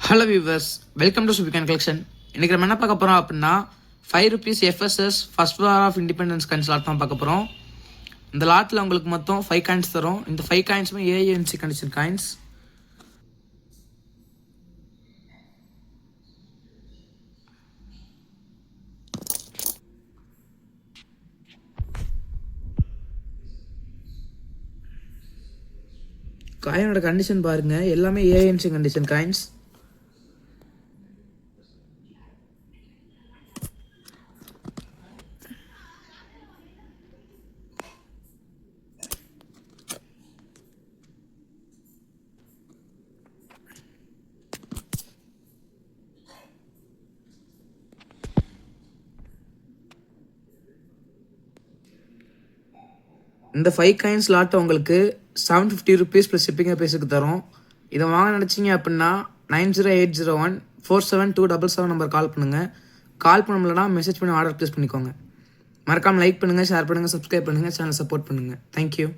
Hello viewers, welcome to Subikan collection. இன்றைக்கி நம்ம என்ன பார்க்க போகிறோம் அப்படின்னா ₹5 FSS first war of independence coins lot தான் பார்க்க போகிறோம். இந்த லாட்டில் உங்களுக்கு மொத்தம் 5 காயின்ஸ் தரும். இந்த 5 காயின்ஸுமே ஏஎன்சி கண்டிஷன் காயின்ஸ். காயினோட கண்டிஷன் பாருங்கள், எல்லாமே ஏஎன்சி கண்டிஷன் காயின்ஸ். இந்த 5 காயின்ஸ் லாட்டை உங்களுக்கு ₹750 ப்ளஸ் ஷிப்பிங் பேஸுக்கு தரும். இதை வாங்க நினச்சிங்க அப்படின்னா 9080147277 நம்பர் கால் பண்ணுங்கள். கால் பண்ண முடியலன்னா மெசேஜ் பண்ணி ஆர்டர் ப்ளேஸ் பண்ணிக்கோங்க. மறக்காமல் லைக் பண்ணுங்கள், ஷேர் பண்ணுங்கள், சப்ஸ்கிரைப் பண்ணுங்கள், சேனல் சப்போர்ட் பண்ணுங்கள். தேங்க்யூ.